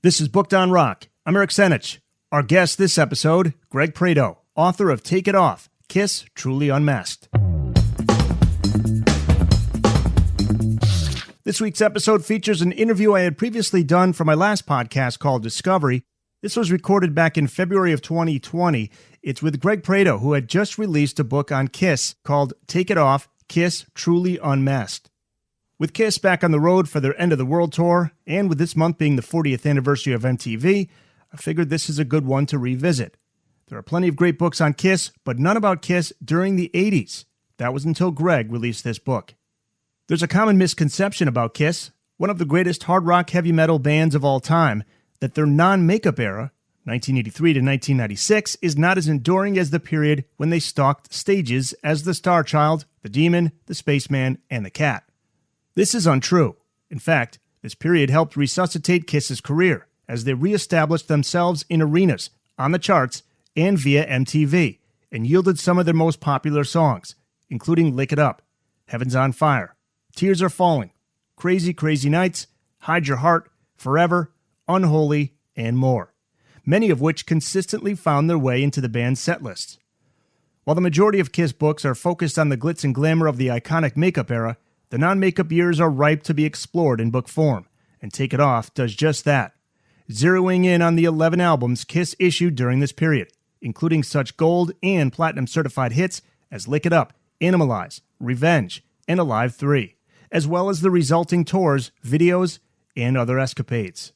This is Booked on Rock. I'm Eric Senich. Our guest this episode, Greg Prato, author of Take It Off, Kiss, Truly Unmasked. This week's episode features an interview I had previously done for my last podcast called Discovery. This was recorded back in February of 2020. It's with Greg Prato, who had just released a book on Kiss called Take It Off, Kiss, Truly Unmasked. With Kiss back on the road for their End of the World tour, and with this month being the 40th anniversary of MTV, I figured this is a good one to revisit. There are plenty of great books on Kiss, but none about Kiss during the 80s. That was until Greg released this book. There's a common misconception about Kiss, one of the greatest hard rock heavy metal bands of all time, that their non-makeup era, 1983 to 1996, is not as enduring as the period when they stalked stages as the Starchild, the Demon, the Spaceman, and the Cat. This is untrue. In fact, this period helped resuscitate Kiss's career as they reestablished themselves in arenas, on the charts, and via MTV, and yielded some of their most popular songs, including Lick It Up, Heaven's on Fire, Tears Are Falling, Crazy Crazy Nights, Hide Your Heart, Forever, Unholy, and more, many of which consistently found their way into the band's set lists. While the majority of Kiss books are focused on the glitz and glamour of the iconic makeup era, the non-makeup years are ripe to be explored in book form, and Take It Off does just that, zeroing in on the 11 albums Kiss issued during this period, including such gold and platinum certified hits as Lick It Up, Animalize, Revenge, and Alive 3, as well as the resulting tours, videos, and other escapades.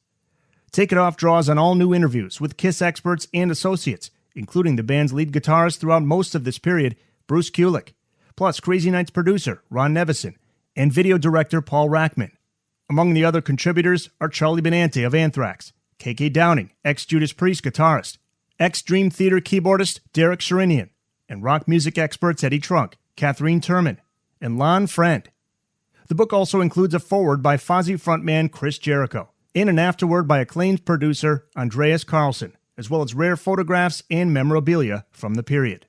Take It Off draws on all new interviews with Kiss experts and associates, including the band's lead guitarist throughout most of this period, Bruce Kulick, plus Crazy Nights producer Ron Nevison, and video director Paul Rackman. Among the other contributors are Charlie Benante of Anthrax, KK Downing, ex-Judas Priest guitarist, ex-Dream Theater keyboardist Derek Sherinian, and rock music experts Eddie Trunk, Catherine Turman, and Lon Friend. The book also includes a foreword by Fozzy frontman Chris Jericho, and an afterword by acclaimed producer Andreas Carlson, as well as rare photographs and memorabilia from the period.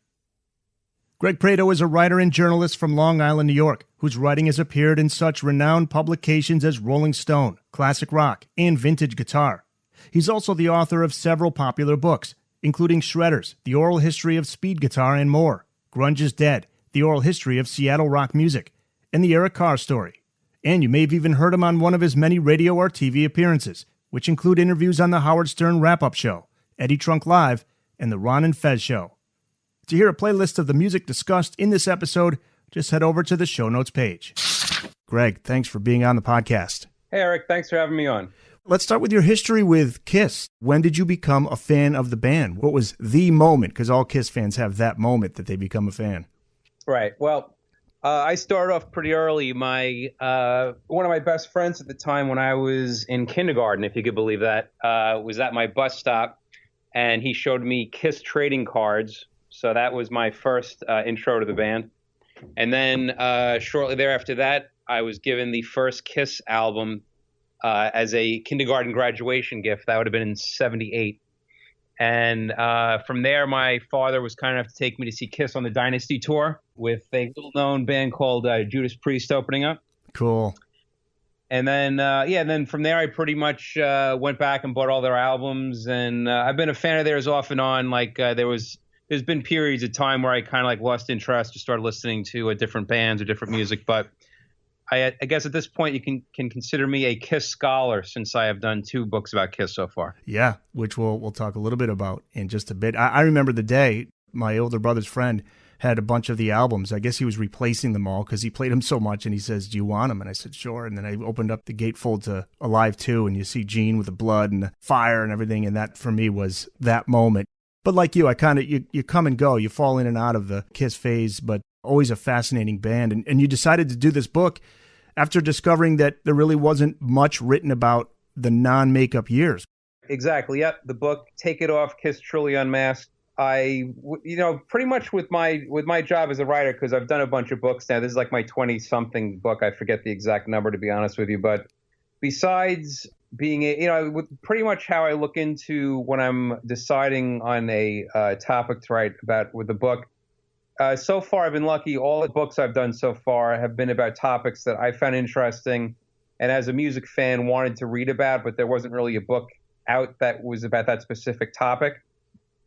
Greg Prato is a writer and journalist from Long Island, New York, whose writing has appeared in such renowned publications as Rolling Stone, Classic Rock, and Vintage Guitar. He's also the author of several popular books, including Shredders, The Oral History of Speed Guitar and More, Grunge is Dead, The Oral History of Seattle Rock Music, and The Eric Carr Story. And you may have even heard him on one of his many radio or TV appearances, which include interviews on The Howard Stern Wrap-Up Show, Eddie Trunk Live, and The Ron and Fez Show. To hear a playlist of the music discussed in this episode, just head over to the show notes page. Greg, thanks for being on the podcast. Hey, Eric, thanks for having me on. Let's start with your history with Kiss. When did you become a fan of the band? What was the moment? Because all Kiss fans have that moment that they become a fan. Right. Well, I started off pretty early. My one of my best friends at the time when I was in kindergarten, if you could believe that, was at my bus stop, and he showed me Kiss trading cards. So that was my first intro to the band. And then shortly thereafter that, I was given the first Kiss album as a kindergarten graduation gift. That would have been in 78. And from there, my father was kind enough to take me to see Kiss on the Dynasty Tour with a little-known band called Judas Priest opening up. Cool. And then, then from there, I pretty much went back and bought all their albums. And I've been a fan of theirs off and on. Like there's been periods of time where I kind of like lost interest, just started listening to different bands or different music. But I guess at this point you can consider me a Kiss scholar since I have done 2 books about Kiss so far. Yeah, which we'll talk a little bit about in just a bit. I remember the day my older brother's friend had a bunch of the albums. I guess he was replacing them all because he played them so much, and he says, "Do you want them?" And I said, "Sure." And then I opened up the gatefold to Alive 2, and you see Gene with the blood and the fire and everything, and that for me was that moment. But like you, I kind of, you come and go. You fall in and out of the Kiss phase, but always a fascinating band. And you decided to do this book after discovering that there really wasn't much written about the non-makeup years. Exactly. Yep. The book, Take It Off, Kiss Truly Unmasked. Pretty much with my job as a writer, because I've done a bunch of books now. This is like my 20-something book. I forget the exact number, to be honest with you. But besides being, with pretty much how I look into when I'm deciding on a topic to write about with the book, so far I've been lucky. All the books I've done so far have been about topics that I found interesting and as a music fan wanted to read about, but there wasn't really a book out that was about that specific topic.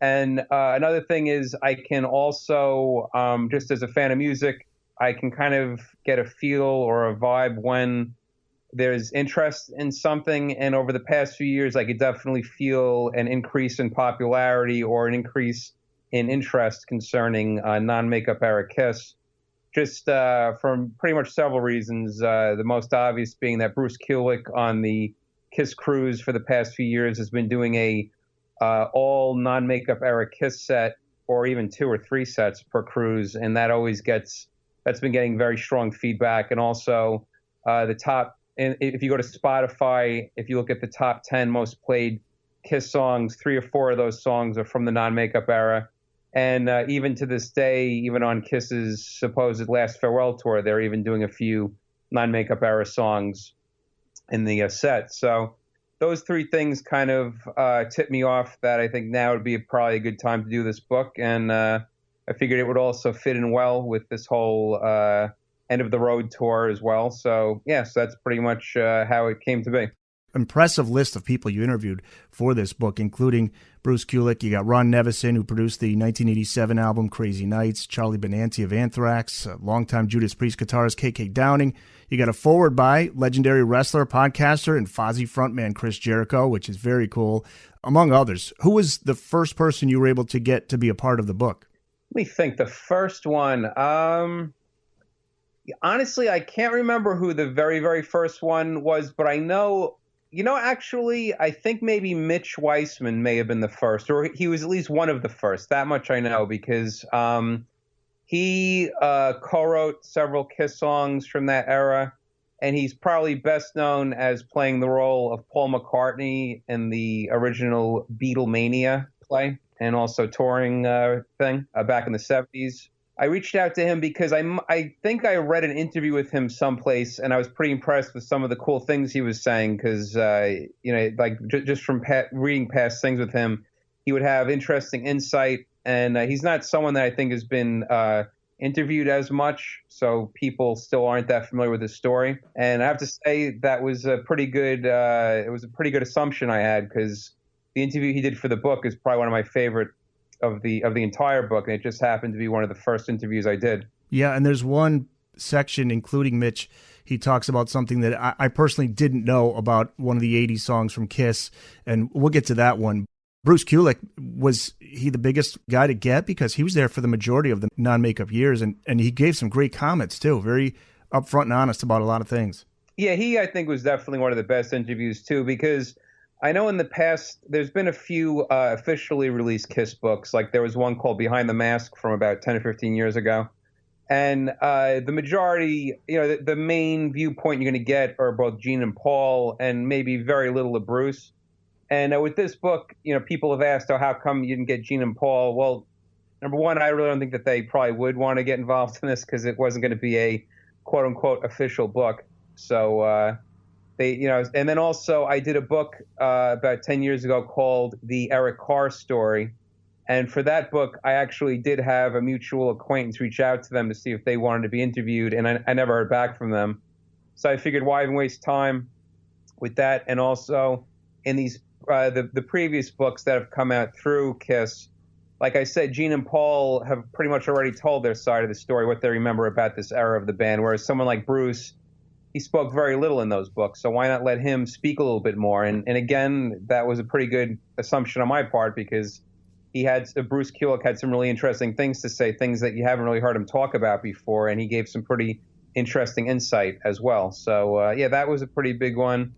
And another thing is I can also, just as a fan of music, I can kind of get a feel or a vibe when there's interest in something. And over the past few years, I could definitely feel an increase in popularity or an increase in interest concerning non-makeup era Kiss, just from pretty much several reasons. The most obvious being that Bruce Kulick on the Kiss cruise for the past few years has been doing a all non-makeup era Kiss set, or even 2 or 3 sets per cruise, and that's been getting very strong feedback. And also the top, and if you go to Spotify, if you look at the top 10 most played Kiss songs, 3 or 4 of those songs are from the non-makeup era. And even to this day, even on Kiss's supposed last farewell tour, they're even doing a few non-makeup era songs in the set. So those 3 things kind of tipped me off that I think now would be probably a good time to do this book. And I figured it would also fit in well with this whole end of the road tour as well. So, yes, that's pretty much how it came to be. Impressive list of people you interviewed for this book, including Bruce Kulick. You got Ron Nevison, who produced the 1987 album Crazy Nights, Charlie Benanti of Anthrax, longtime Judas Priest guitarist KK Downing. You got a foreword by legendary wrestler, podcaster, and Fozzy frontman Chris Jericho, which is very cool, among others. Who was the first person you were able to get to be a part of the book? Let me think. The first one, honestly, I can't remember who the very, very first one was, but I know... actually, I think maybe Mitch Weissman may have been the first, or he was at least one of the first. That much I know, because he co-wrote several Kiss songs from that era, and he's probably best known as playing the role of Paul McCartney in the original Beatlemania play, and also touring thing back in the 70s. I reached out to him because I think I read an interview with him someplace, and I was pretty impressed with some of the cool things he was saying, because, just from reading past things with him, he would have interesting insight, and he's not someone that I think has been interviewed as much, so people still aren't that familiar with his story. And I have to say that was a pretty good assumption I had, because the interview he did for the book is probably one of my favorite of the entire book, and it just happened to be one of the first interviews I did. Yeah, and there's one section, including Mitch, he talks about something that I personally didn't know about one of the 80s songs from Kiss, and we'll get to that one. Bruce Kulick, was he the biggest guy to get? Because he was there for the majority of the non-makeup years, and he gave some great comments, too, very upfront and honest about a lot of things. Yeah, he, I think, was definitely one of the best interviews, too, because I know in the past there's been a few officially released Kiss books. Like there was one called Behind the Mask from about 10 or 15 years ago. And the majority, the main viewpoint you're going to get are both Gene and Paul, and maybe very little of Bruce. And with this book, people have asked, how come you didn't get Gene and Paul? Well, number one, I really don't think that they probably would want to get involved in this, because it wasn't going to be a quote unquote official book. So, and then also I did a book about 10 years ago called The Eric Carr Story. And for that book, I actually did have a mutual acquaintance reach out to them to see if they wanted to be interviewed, and I never heard back from them. So I figured, why even waste time with that? And also in these the previous books that have come out through Kiss, like I said, Gene and Paul have pretty much already told their side of the story, what they remember about this era of the band, whereas someone like Bruce, he spoke very little in those books, so why not let him speak a little bit more? And again, that was a pretty good assumption on my part, because Bruce Kulick had some really interesting things to say, things that you haven't really heard him talk about before, and he gave some pretty interesting insight as well. So, that was a pretty big one.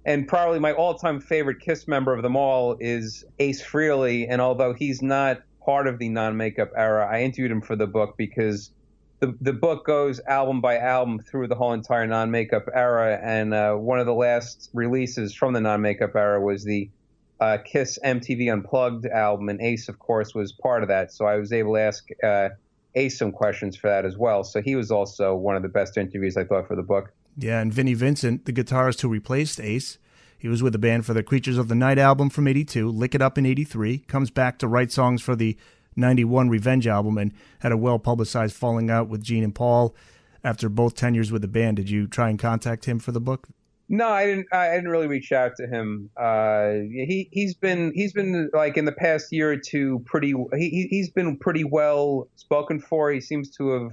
And probably my all-time favorite Kiss member of them all is Ace Frehley, and although he's not part of the non-makeup era, I interviewed him for the book because the book goes album by album through the whole entire non-makeup era, and one of the last releases from the non-makeup era was the Kiss MTV Unplugged album, and Ace, of course, was part of that. So I was able to ask Ace some questions for that as well. So he was also one of the best interviews, I thought, for the book. Yeah, and Vinnie Vincent, the guitarist who replaced Ace, he was with the band for the Creatures of the Night album from 82, Lick It Up in 83, comes back to write songs for the 91 Revenge album, and had a well-publicized falling out with Gene and Paul after both tenures with the band. Did you try and contact him for the book? No, I didn't. I didn't really reach out to him. He's been like in the past year or two pretty. He's been pretty well spoken for. He seems to have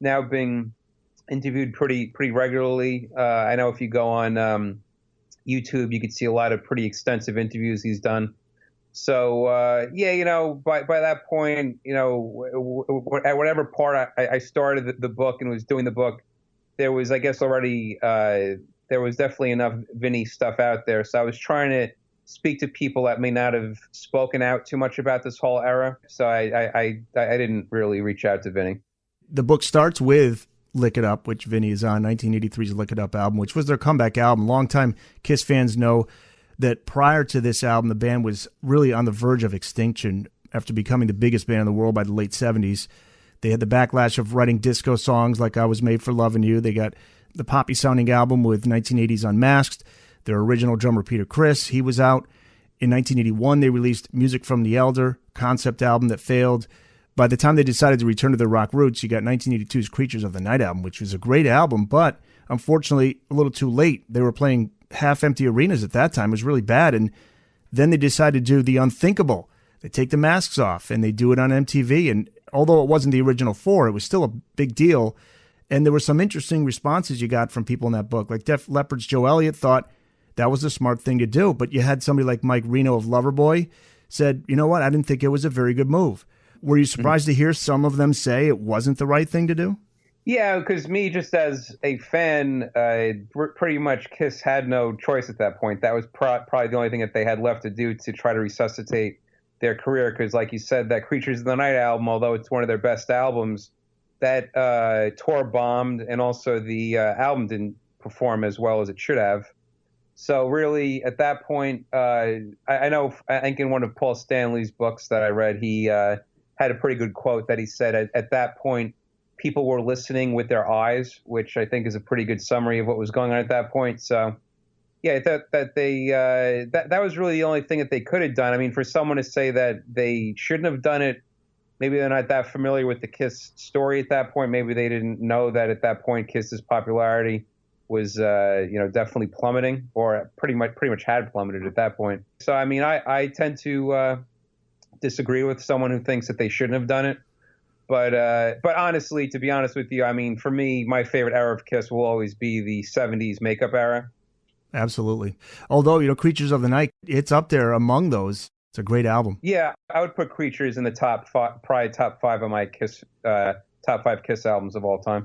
now been interviewed pretty regularly. I know if you go on YouTube, you could see a lot of pretty extensive interviews he's done. So yeah, by that point, at whatever part I started the book and was doing the book, there was, I guess, already there was definitely enough Vinny stuff out there. So I was trying to speak to people that may not have spoken out too much about this whole era. So I didn't really reach out to Vinny. The book starts with Lick It Up, which Vinny is on, 1983's Lick It Up album, which was their comeback album. Longtime Kiss fans know that prior to this album, the band was really on the verge of extinction after becoming the biggest band in the world by the late 70s. They had the backlash of writing disco songs like I Was Made for Loving You. They got the poppy-sounding album with 1980's Unmasked. Their original drummer, Peter Criss, he was out. In 1981, they released Music from the Elder, concept album that failed. By the time they decided to return to their rock roots, you got 1982's Creatures of the Night album, which was a great album, but unfortunately a little too late. They were playing half-empty arenas at that time. It was really bad, and then they decided to do the unthinkable. They take the masks off, and they do it on MTV, and although it wasn't the original four, it was still a big deal, and there were some interesting responses you got from people in that book. Like Def Leppard's Joe Elliott thought that was a smart thing to do, but you had somebody like Mike Reno of Loverboy said, you know what, I didn't think it was a very good move. Were you surprised to hear some of them say it wasn't the right thing to do? Yeah, because me, just as a fan, pretty much Kiss had no choice at that point. That was probably the only thing that they had left to do to try to resuscitate their career. Because, like you said, that Creatures of the Night album, although it's one of their best albums, that tour bombed, and also the album didn't perform as well as it should have. So really, at that point, I think in one of Paul Stanley's books that I read, he had a pretty good quote that he said at that point, people were listening with their eyes, which I think is a pretty good summary of what was going on at that point. So, yeah, that was really the only thing that they could have done. I mean, for someone to say that they shouldn't have done it, maybe they're not that familiar with the Kiss story at that point. Maybe they didn't know that at that point Kiss's popularity was, definitely plummeting, or pretty much had plummeted at that point. So, I mean, I tend to disagree with someone who thinks that they shouldn't have done it. But honestly, to be honest with you, I mean, for me, my favorite era of Kiss will always be the 70s makeup era. Absolutely. Although, Creatures of the Night, it's up there among those. It's a great album. Yeah, I would put Creatures in the probably top five of my Kiss, top five Kiss albums of all time.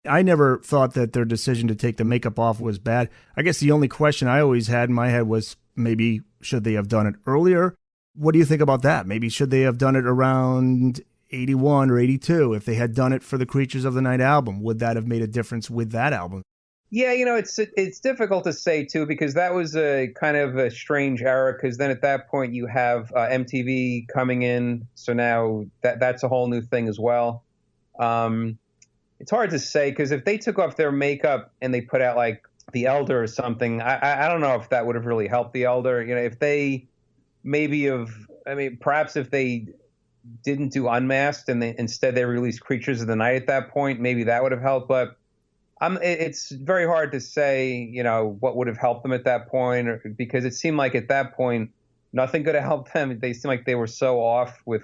I never thought that their decision to take the makeup off was bad. I guess the only question I always had in my head was maybe should they have done it earlier? What do you think about that? Maybe should they have done it around 81 or 82? If they had done it for the Creatures of the Night album, would that have made a difference with that album? Yeah, it's difficult to say, too, because that was a kind of a strange era, because then at that point you have MTV coming in. So now that's a whole new thing as well. It's hard to say, because if they took off their makeup and they put out like The Elder or something, I don't know if that would have really helped The Elder. If they perhaps if they didn't do Unmasked and instead they released Creatures of the Night at that point, maybe that would have helped. But it's very hard to say, what would have helped them at that point, because it seemed like at that point nothing could have helped them. They seemed like they were so off with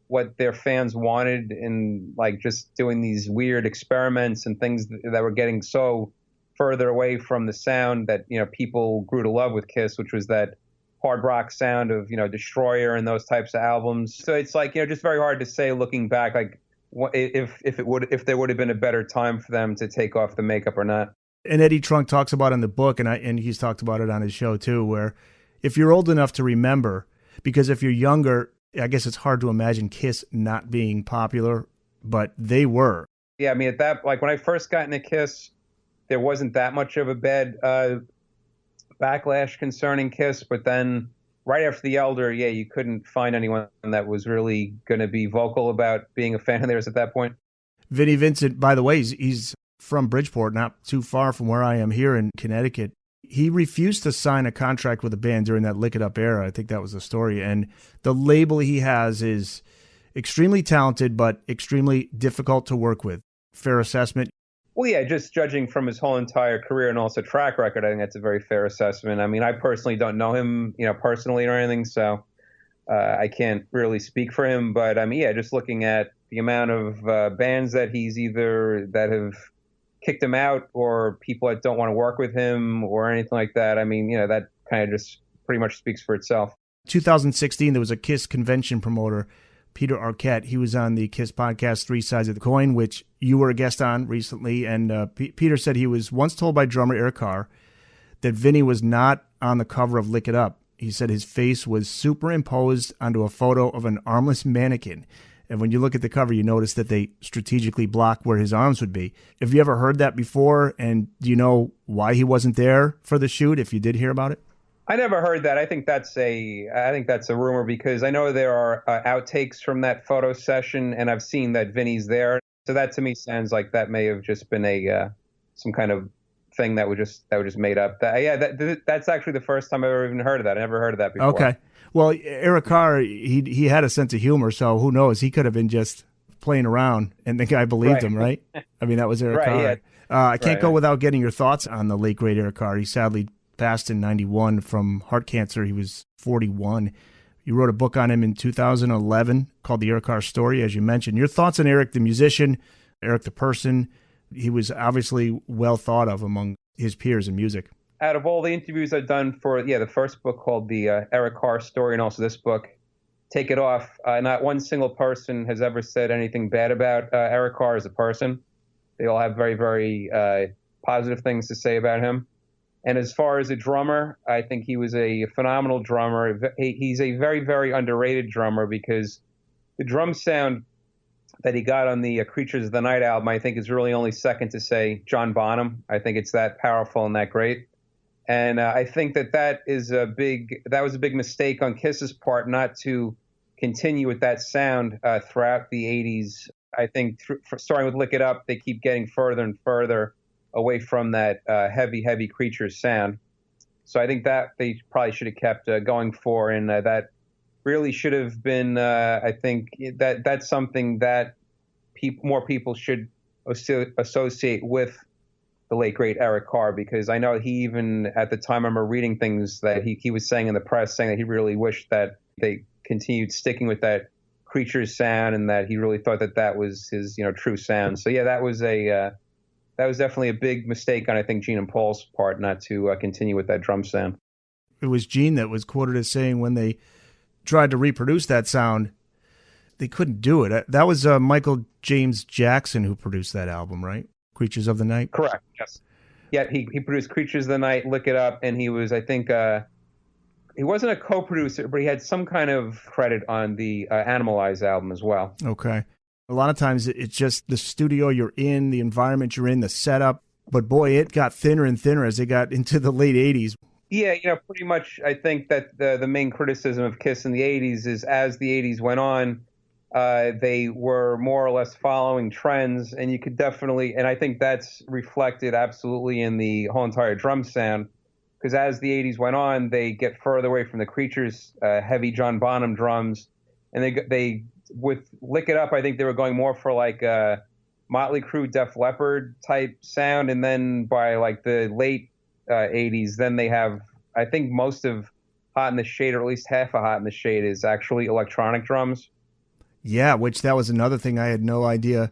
what their fans wanted, and like just doing these weird experiments and things that were getting so further away from the sound that people grew to love with Kiss, which was that hard rock sound of Destroyer and those types of albums. So it's like just very hard to say looking back, like if there would have been a better time for them to take off the makeup or not. And Eddie Trunk talks about it in the book, and he's talked about it on his show too, where if you're old enough to remember, because if you're younger, I guess it's hard to imagine Kiss not being popular, but they were. Yeah, I mean, like when I first got into Kiss, there wasn't that much of a bad backlash concerning Kiss, but then right after The Elder, yeah, you couldn't find anyone that was really going to be vocal about being a fan of theirs at that point. Vinnie Vincent, by the way, he's from Bridgeport, not too far from where I am here in Connecticut. He refused to sign a contract with a band during that Lick It Up era. I think that was the story. And the label he has is extremely talented, but extremely difficult to work with. Fair assessment. Well, yeah, just judging from his whole entire career and also track record, I think that's a very fair assessment. I mean, I personally don't know him, personally or anything, so I can't really speak for him. But I mean, yeah, just looking at the amount of bands that he's either that have kicked him out or people that don't want to work with him or anything like that. I mean, that kind of just pretty much speaks for itself. 2016, there was a KISS convention promoter, Peter Arquette. He was on the KISS podcast, Three Sides of the Coin, which you were a guest on recently. And Peter said he was once told by drummer Eric Carr that Vinny was not on the cover of Lick It Up. He said his face was superimposed onto a photo of an armless mannequin. And when you look at the cover, you notice that they strategically block where his arms would be. Have you ever heard that before? And do you know why he wasn't there for the shoot, if you did hear about it? I never heard that. I think that's a rumor because I know there are outtakes from that photo session, and I've seen that Vinny's there. So that to me sounds like that may have just been some kind of thing that was just made up. That's actually the first time I've ever even heard of that. I never heard of that before. Okay. Well, Eric Carr, he had a sense of humor, so who knows? He could have been just playing around, and the guy believed him, right? I mean, that was Eric Carr. Yeah. I can't go without getting your thoughts on the late, great Eric Carr. He sadly passed in 91 from heart cancer. He was 41. You wrote a book on him in 2011 called The Eric Carr Story, as you mentioned. Your thoughts on Eric the musician, Eric the person. He was obviously well thought of among his peers in music. Out of all the interviews I've done for the first book called The Eric Carr Story and also this book, Take It Off, not one single person has ever said anything bad about Eric Carr as a person. They all have very, very positive things to say about him. And as far as a drummer, I think he was a phenomenal drummer. He's a very, very underrated drummer because the drum sound that he got on the Creatures of the Night album, I think is really only second to, say, John Bonham. I think it's that powerful and that great. And I think that was a big mistake on Kiss's part not to continue with that sound throughout the 80s. I think starting with Lick It Up, they keep getting further and further away from that heavy, heavy Creatures sound. So I think that they probably should have kept going for, and that really should have been, I think, that's something that more people should associate with the late, great Eric Carr, because I know he even, at the time, I remember reading things that he was saying in the press, saying that he really wished that they continued sticking with that Creatures sound and that he really thought that was his, true sound. So, yeah, that was definitely a big mistake on, I think, Gene and Paul's part not to continue with that drum sound. It was Gene that was quoted as saying when they tried to reproduce that sound, they couldn't do it. That was Michael James Jackson who produced that album, right? Creatures of the Night? Correct, yes. Yeah, he produced Creatures of the Night, Lick It Up, and he was, I think, he wasn't a co-producer, but he had some kind of credit on the Animalize album as well. Okay. A lot of times it's just the studio you're in, the environment you're in, the setup. But boy, it got thinner and thinner as they got into the late 80s. Yeah, pretty much I think that the main criticism of Kiss in the 80s is as the 80s went on, they were more or less following trends, and you could definitely, and I think that's reflected absolutely in the whole entire drum sound, because as the 80s went on, they get further away from the Creatures, heavy John Bonham drums, and they with Lick It Up, I think they were going more for like a Motley Crue, Def Leppard type sound, and then by like the late 80s, then they have, I think most of Hot in the Shade, or at least half of Hot in the Shade, is actually electronic drums. Yeah, which that was another thing I had no idea.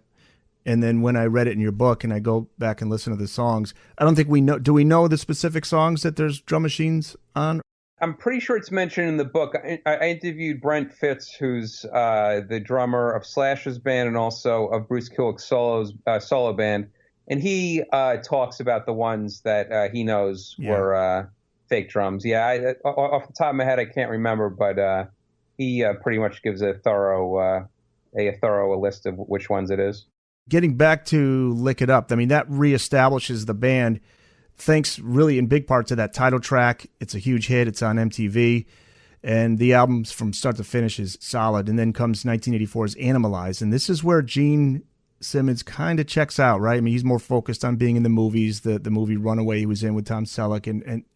And then when I read it in your book and I go back and listen to the songs, I don't think we know. Do we know the specific songs that there's drum machines on? I'm pretty sure it's mentioned in the book. I interviewed Brent Fitz, who's the drummer of Slash's band and also of Bruce Kulick's solo band. And he talks about the ones that he knows were fake drums. Yeah, off the top of my head, I can't remember, but he pretty much gives a thorough list of which ones it is. Getting back to Lick It Up, I mean, that reestablishes the band thanks really in big part to that title track. It's a huge hit. It's on MTV. And the album from start to finish is solid. And then comes 1984's Animalize. And this is where Gene Simmons kind of checks out, right? I mean, he's more focused on being in the movies, the movie Runaway he was in with Tom Selleck.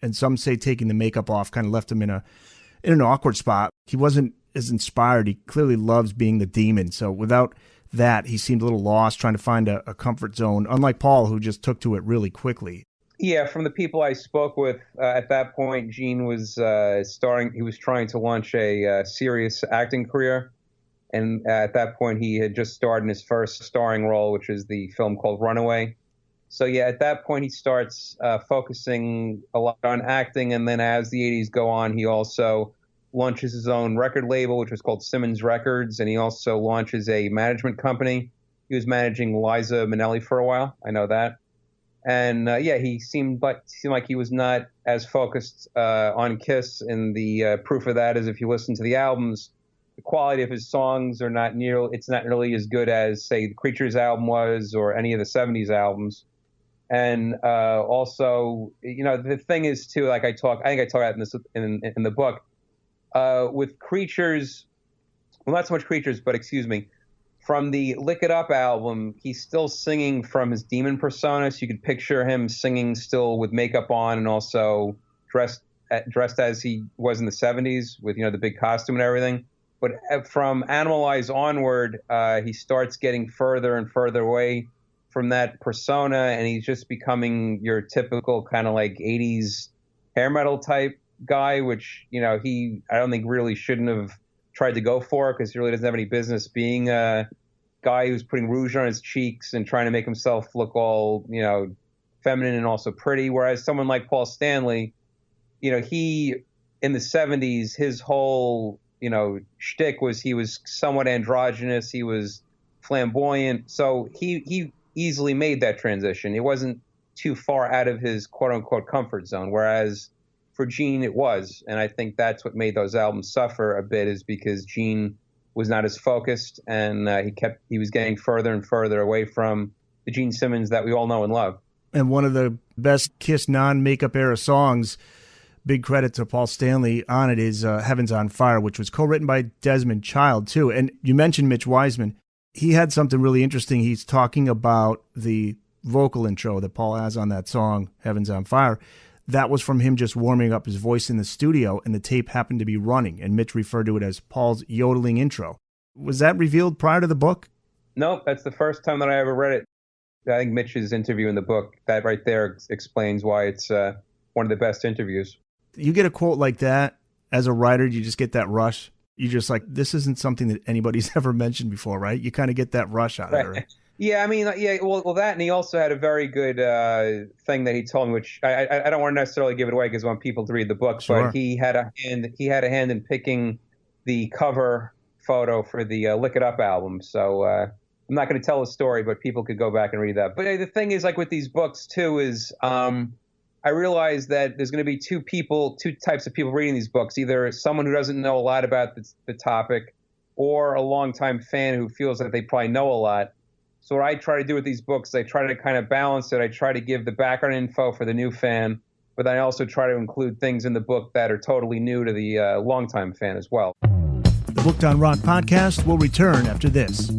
And some say taking the makeup off kind of left him in an awkward spot. He wasn't as inspired. He clearly loves being the demon. So without that. He seemed a little lost, trying to find a comfort zone, unlike Paul, who just took to it really quickly. Yeah, from the people I spoke with at that point, Gene was he was trying to launch a serious acting career. And at that point, he had just starred in his first starring role, which is the film called Runaway. So yeah, at that point, he starts focusing a lot on acting. And then as the 80s go on, he also launches his own record label, which was called Simmons Records. And he also launches a management company. He was managing Liza Minnelli for a while. I know that. And yeah, he seemed like he was not as focused on Kiss. And the proof of that is if you listen to the albums, the quality of his songs are not nearly as good as, say, the Creatures album was or any of the 70s albums. And also, the thing is too, like I think I talk about in the book, with Creatures, well, not so much Creatures, but excuse me, from the Lick It Up album, he's still singing from his demon persona. So you could picture him singing still with makeup on and also dressed as he was in the 70s with, the big costume and everything. But from Animalize onward, he starts getting further and further away from that persona, and he's just becoming your typical kind of like 80s hair metal type guy, which, I don't think really shouldn't have tried to go for, because he really doesn't have any business being a guy who's putting rouge on his cheeks and trying to make himself look all, feminine and also pretty. Whereas someone like Paul Stanley, he, in the 70s, his whole shtick was he was somewhat androgynous. He was flamboyant. So he easily made that transition. It wasn't too far out of his quote unquote comfort zone. Whereas for Gene, it was. And I think that's what made those albums suffer a bit, is because Gene was not as focused, and he was getting further and further away from the Gene Simmons that we all know and love. And one of the best Kiss non-makeup era songs, big credit to Paul Stanley on it, is Heaven's on Fire, which was co-written by Desmond Child, too. And you mentioned Mitch Wiseman. He had something really interesting. He's talking about the vocal intro that Paul has on that song, Heaven's on Fire. That was from him just warming up his voice in the studio, and the tape happened to be running, and Mitch referred to it as Paul's yodeling intro. Was that revealed prior to the book? Nope, that's the first time that I ever read it. I think Mitch's interview in the book, that right there explains why it's one of the best interviews. You get a quote like that, as a writer, you just get that rush. You're just like, this isn't something that anybody's ever mentioned before, right? You kind of get that rush out of it, right? Yeah, I mean, yeah, well, that, and he also had a very good thing that he told me, which I don't want to necessarily give it away because I want people to read the book, sure. But he had a hand in picking the cover photo for the Lick It Up album. So I'm not going to tell the story, but people could go back and read that. But the thing is, like with these books too, is I realized that there's going to be two types of people reading these books, either someone who doesn't know a lot about the topic, or a longtime fan who feels that they probably know a lot. So what I try to do with these books, I try to kind of balance it. I try to give the background info for the new fan, but then I also try to include things in the book that are totally new to the longtime fan as well. The Booked on Rock podcast will return after this.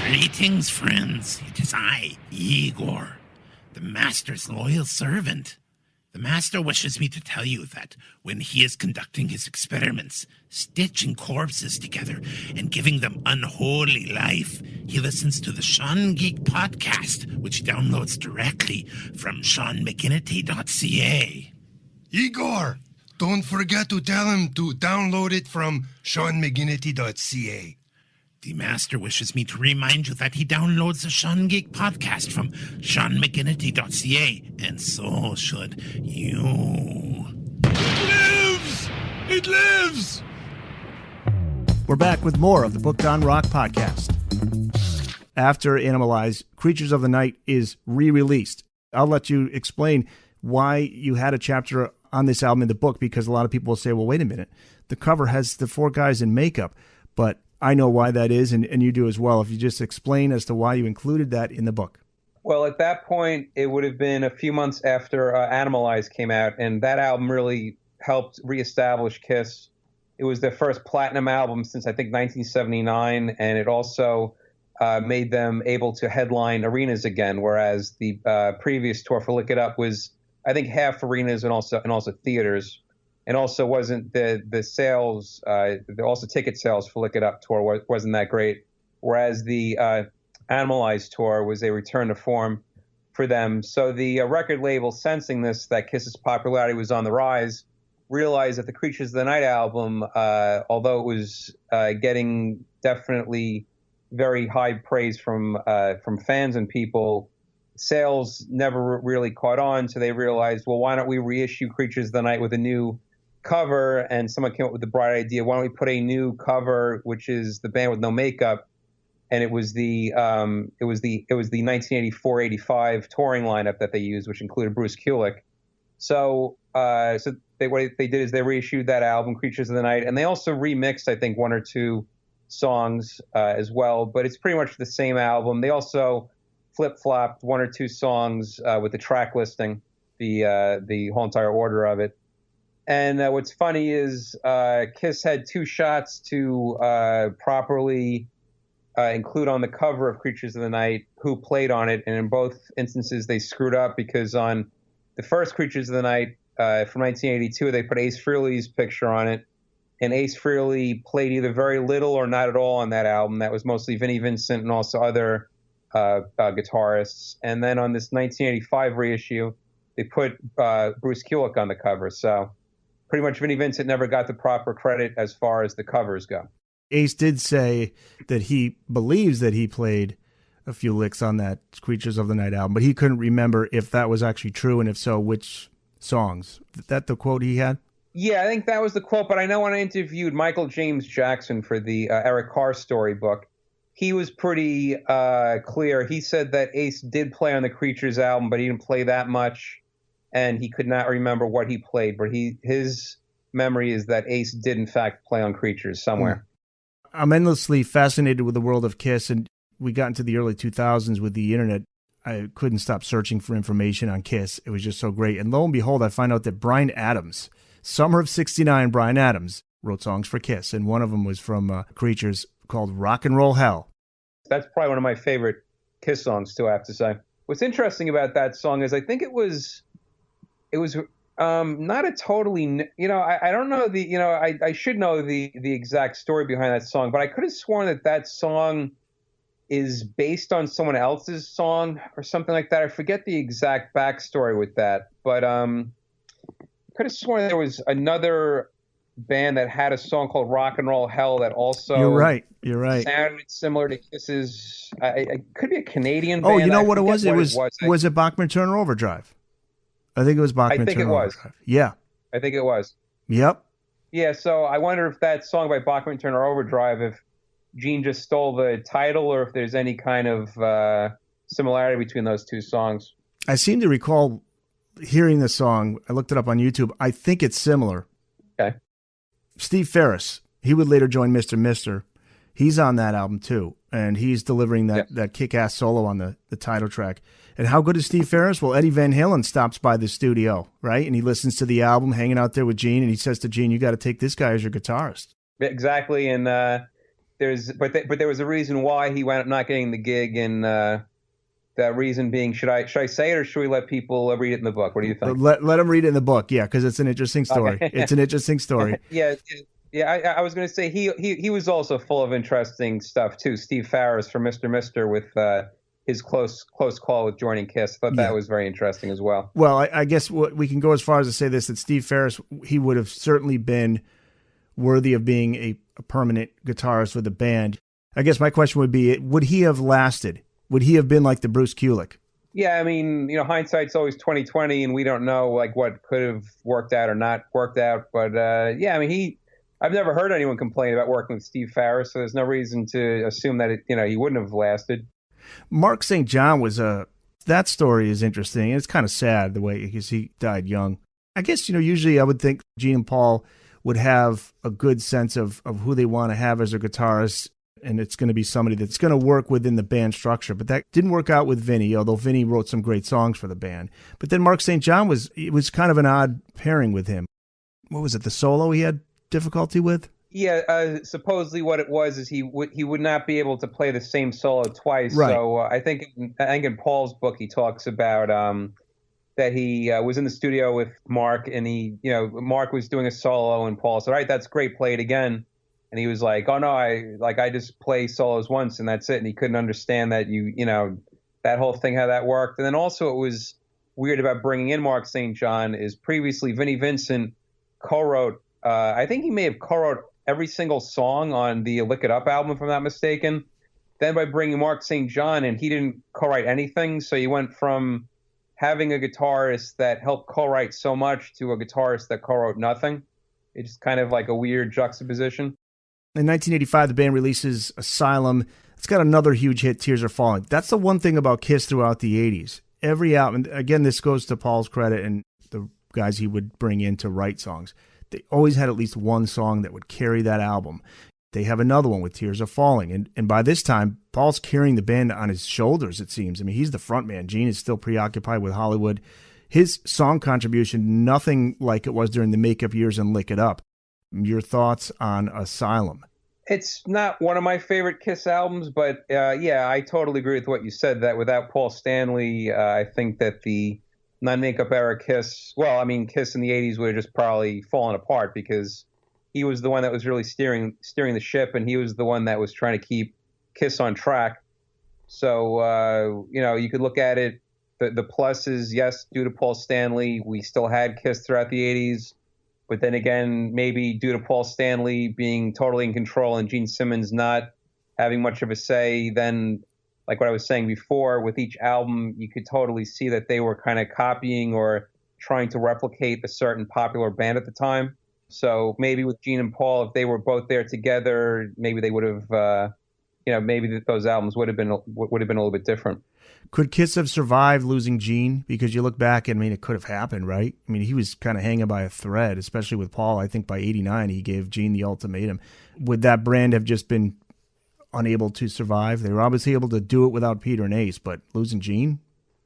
Greetings, friends. It is I, Igor, the Master's loyal servant. The Master wishes me to tell you that when he is conducting his experiments, stitching corpses together and giving them unholy life, he listens to the Sean Geek podcast, which he downloads directly from SeanMcGinnity.ca. Igor, don't forget to tell him to download it from SeanMcGinnity.ca. The Master wishes me to remind you that he downloads the Sean Geek podcast from SeanMcGinnity.ca, and so should you. It lives! It lives! We're back with more of the Booked on Rock podcast. After Animalize, Creatures of the Night is re-released. I'll let you explain why you had a chapter on this album in the book, because a lot of people will say, well, wait a minute. The cover has the four guys in makeup, but I know why that is, and you do as well. If you just explain as to why you included that in the book. Well, at that point, it would have been a few months after Animalize came out, and that album really helped reestablish Kiss. It was their first platinum album since, I think, 1979, and it also made them able to headline arenas again, whereas the previous tour for Lick It Up was, I think, half arenas and also theaters. And also wasn't the sales, also ticket sales for Lick It Up tour wasn't that great. whereas the Animalize tour was a return to form for them. So the record label, sensing this, that Kiss's popularity was on the rise, realized that the Creatures of the Night album, although it was getting definitely very high praise from fans and people, sales never really caught on. So they realized, well, why don't we reissue Creatures of the Night with a new cover? And someone came up with the bright idea, why don't we put a new cover, which is the band with no makeup? And it was the 1984-85 touring lineup that they used, which included Bruce Kulick. So what they did is they reissued that album, Creatures of the Night, and they also remixed, I think, one or two songs as well. But it's pretty much the same album. They also flip-flopped one or two songs with the track listing, the whole entire order of it. And what's funny is Kiss had two shots to properly include on the cover of Creatures of the Night who played on it, and in both instances they screwed up, because on the first Creatures of the Night from 1982 they put Ace Frehley's picture on it, and Ace Frehley played either very little or not at all on that album. That was mostly Vinnie Vincent and also other guitarists. And then on this 1985 reissue they put Bruce Kulick on the cover, so pretty much Vinnie Vincent never got the proper credit as far as the covers go. Ace did say that he believes that he played a few licks on that Creatures of the Night album, but he couldn't remember if that was actually true, and if so, which songs. Is that the quote he had? Yeah, I think that was the quote, but I know when I interviewed Michael James Jackson for the Eric Carr storybook, he was pretty clear. He said that Ace did play on the Creatures album, but he didn't play that much, and he could not remember what he played, but his memory is that Ace did in fact play on Creatures somewhere. I'm endlessly fascinated with the world of Kiss, and we got into the early 2000s with the internet. I couldn't stop searching for information on Kiss. It was just so great. And lo and behold, I find out that Bryan Adams, summer of '69, Bryan Adams wrote songs for Kiss, and one of them was from Creatures called Rock and Roll Hell. That's probably one of my favorite Kiss songs too, I have to say. What's interesting about that song is I think it was not a totally, I don't know I should know the exact story behind that song, but I could have sworn that song is based on someone else's song or something like that. I forget the exact backstory with that, but could have sworn there was another band that had a song called Rock and Roll Hell that also You're right. sounded similar to Kiss's. It could be a Canadian band. Oh, you know what it was? Was it Bachman Turner Overdrive? I think it was Bachman Turner. I think it was. Overdrive. Yeah. I think it was. Yep. Yeah, so I wonder if that song by Bachman Turner Overdrive, if Gene just stole the title or if there's any kind of similarity between those two songs. I seem to recall hearing the song. I looked it up on YouTube. I think it's similar. Okay. Steve Ferris, he would later join Mr. Mister. He's on that album too, and he's delivering that kick-ass solo on the title track. And how good is Steve Ferris? Well, Eddie Van Halen stops by the studio, right? And he listens to the album, hanging out there with Gene, and he says to Gene, "You got to take this guy as your guitarist." Exactly, and there was a reason why he wound up not getting the gig, and that reason being, should I say it or should we let people read it in the book? What do you think? Let them read it in the book, yeah, because it's an interesting story. Okay. It's an interesting story. Yeah. I was going to say he was also full of interesting stuff too. Steve Ferris from Mr. Mister with his close call with joining Kiss. I thought that was very interesting as well. Well, I guess what we can go as far as to say this, that Steve Ferris, he would have certainly been worthy of being a permanent guitarist with the band. I guess my question would be, would he have lasted? Would he have been like the Bruce Kulick? Yeah, I mean, hindsight's always 20/20, and we don't know like what could have worked out or not worked out. But I mean, I've never heard anyone complain about working with Steve Ferris, so there's no reason to assume that he wouldn't have lasted. Mark St. John was that story is interesting. It's kind of sad the way, because he died young. I guess, usually I would think Gene and Paul would have a good sense of who they want to have as their guitarist, and it's going to be somebody that's going to work within the band structure. But that didn't work out with Vinny, although Vinny wrote some great songs for the band. But then Mark St. John was kind of an odd pairing with him. What was it, the solo he had difficulty with? Yeah, supposedly what it was is he would not be able to play the same solo twice. Right. So I think in Paul's book he talks about that he was in the studio with Mark, and Mark was doing a solo, and Paul said, "All right, that's great, play it again." And he was like, "Oh no, I just play solos once and that's it." And he couldn't understand that that whole thing, how that worked. And then also it was weird about bringing in Mark St. John is previously Vinnie Vincent co-wrote, I think he may have co-wrote every single song on the Lick It Up album, if I'm not mistaken. Then by bringing Mark St. John in, he didn't co-write anything. So you went from having a guitarist that helped co-write so much to a guitarist that co-wrote nothing. It's kind of like a weird juxtaposition. In 1985, the band releases Asylum. It's got another huge hit, Tears Are Falling. That's the one thing about Kiss throughout the 80s. Every album, again, this goes to Paul's credit and the guys he would bring in to write songs. They always had at least one song that would carry that album. They have another one with Tears Are Falling. And by this time, Paul's carrying the band on his shoulders, it seems. I mean, he's the front man. Gene is still preoccupied with Hollywood. His song contribution, nothing like it was during the makeup years and Lick It Up. Your thoughts on Asylum? It's not one of my favorite Kiss albums, but yeah, I totally agree with what you said, that without Paul Stanley, I think that the non-makeup era Kiss, well, I mean, Kiss in the 80s would have just probably fallen apart because he was the one that was really steering the ship, and he was the one that was trying to keep Kiss on track. So, you could look at it, the pluses, yes, due to Paul Stanley, we still had Kiss throughout the 80s. But then again, maybe due to Paul Stanley being totally in control and Gene Simmons not having much of a say, then, like what I was saying before, with each album, you could totally see that they were kind of copying or trying to replicate a certain popular band at the time. So maybe with Gene and Paul, if they were both there together, maybe they would have, maybe those albums would have been a little bit different. Could Kiss have survived losing Gene? Because you look back, and I mean, it could have happened, right? I mean, he was kind of hanging by a thread, especially with Paul. I think by 89, he gave Gene the ultimatum. Would that brand have just been unable to survive? They were obviously able to do it without Peter and Ace, but losing Gene?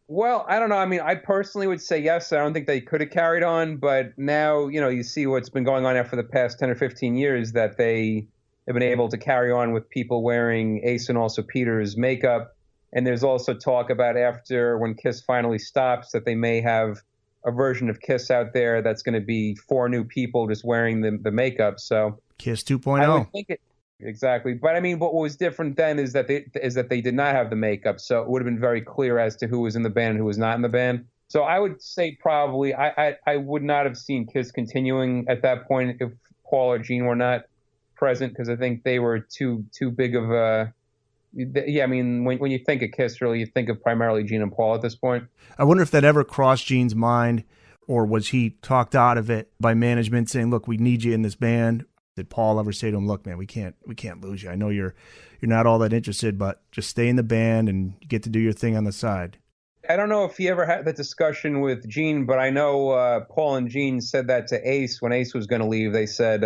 Well, I don't know. I mean, I personally would say yes. I don't think they could have carried on, but now, you see what's been going on there for the past 10 or 15 years, that they have been able to carry on with people wearing Ace and also Peter's makeup. And there's also talk about after, when Kiss finally stops, that they may have a version of Kiss out there that's going to be 4 new people just wearing the makeup. So Kiss 2.0. I would think it exactly. But I mean, what was different then is that they did not have the makeup, so it would have been very clear as to who was in the band and who was not in the band. So I would say probably I would not have seen Kiss continuing at that point if Paul or Gene were not present, because I think they were too big of a. Yeah, I mean, when you think of Kiss, really, you think of primarily Gene and Paul at this point. I wonder if that ever crossed Gene's mind, or was he talked out of it by management saying, "Look, we need you in this band"? Did Paul ever say to him, "Look, man, we can't lose you. I know you're not all that interested, but just stay in the band and get to do your thing on the side"? I don't know if he ever had that discussion with Gene, but I know Paul and Gene said that to Ace when Ace was going to leave. They said,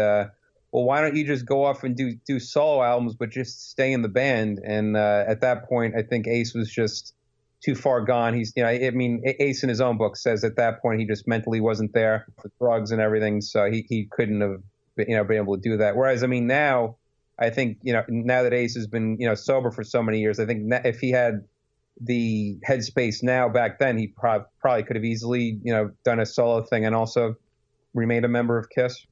well, why don't you just go off and do solo albums, but just stay in the band? And at that point, I think Ace was just too far gone. He's, Ace in his own book says at that point he just mentally wasn't there for drugs and everything, so he couldn't have, been able to do that. Whereas, I mean, now I think, now that Ace has been, sober for so many years, I think if he had the headspace now back then, he probably could have easily, done a solo thing and also remained a member of Kiss.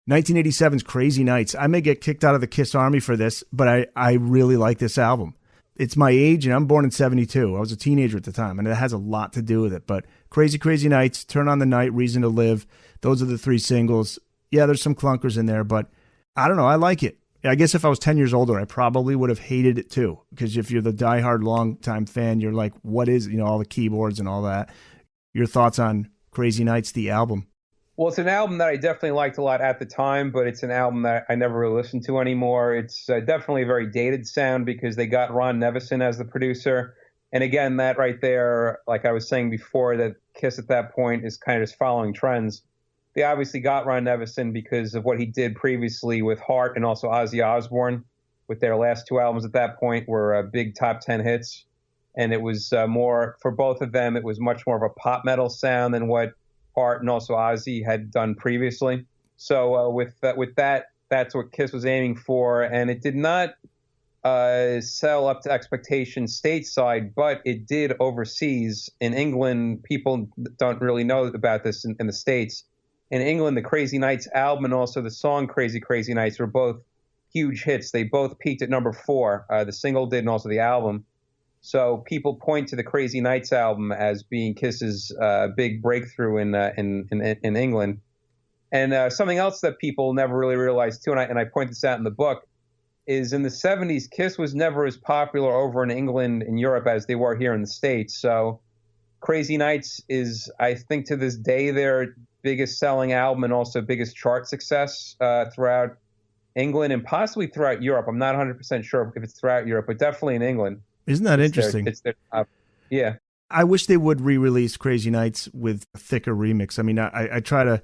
1987's Crazy Nights. I may get kicked out of the Kiss Army for this, but I really like this album. It's my age, and I'm born in 72. I was a teenager at the time, and it has a lot to do with it. But Crazy, Crazy Nights, Turn on the Night, Reason to Live, those are the 3 singles. Yeah, there's some clunkers in there, but I don't know. I like it. I guess if I was 10 years older, I probably would have hated it too. Because if you're the diehard longtime fan, you're like, what is, all the keyboards and all that. Your thoughts on Crazy Nights, the album? Well, it's an album that I definitely liked a lot at the time, but it's an album that I never really listened to anymore. It's definitely a very dated sound because they got Ron Nevison as the producer. And again, that right there, like I was saying before, that Kiss at that point is kind of just following trends. They obviously got Ron Nevison because of what he did previously with Heart and also Ozzy Osbourne, with their last 2 albums at that point were big top 10 hits. And it was more, for both of them, it was much more of a pop metal sound than what Heart and also Ozzy had done previously. So with that, that's what Kiss was aiming for. And it did not sell up to expectations stateside, but it did overseas. In England, people don't really know about this in the States. In England, the Crazy Nights album and also the song Crazy Crazy Nights were both huge hits. They both peaked at number 4. The single did, and also the album. So people point to the Crazy Nights album as being Kiss's big breakthrough in England. And something else that people never really realized too, and I point this out in the book, is in the 70s, Kiss was never as popular over in England and Europe as they were here in the States. So Crazy Nights is, I think, to this day, their biggest selling album and also biggest chart success throughout England and possibly throughout Europe. I'm not 100% sure if it's throughout Europe, but definitely in England. Isn't that interesting? Yeah. I wish they would re-release Crazy Nights with a thicker remix. I mean, I try to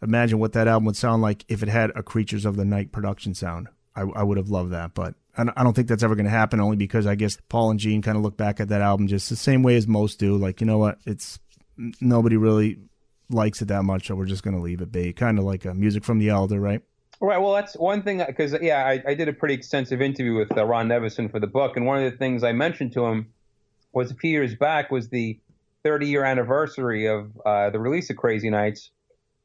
imagine what that album would sound like if it had a Creatures of the Night production sound. I would have loved that, but I don't think that's ever going to happen, only because I guess Paul and Gene kind of look back at that album just the same way as most do. Like, you know what? It's nobody really likes it that much, so we're just going to leave it be. Kind of like music from the Elder, right? Right. Well, that's one thing, because, I did a pretty extensive interview with Ron Nevison for the book, and one of the things I mentioned to him was a few years back was the 30-year anniversary of the release of Crazy Nights.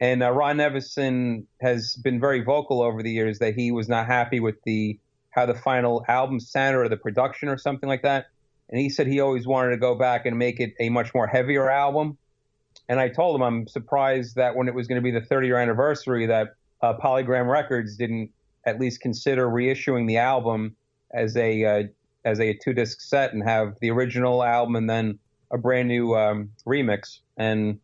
And Ron Nevison has been very vocal over the years that he was not happy with how the final album sounded or the production or something like that. And he said he always wanted to go back and make it a much more heavier album. And I told him I'm surprised that when it was going to be the 30-year anniversary that Polygram Records didn't at least consider reissuing the album as a 2-disc set and have the original album and then a brand new remix. And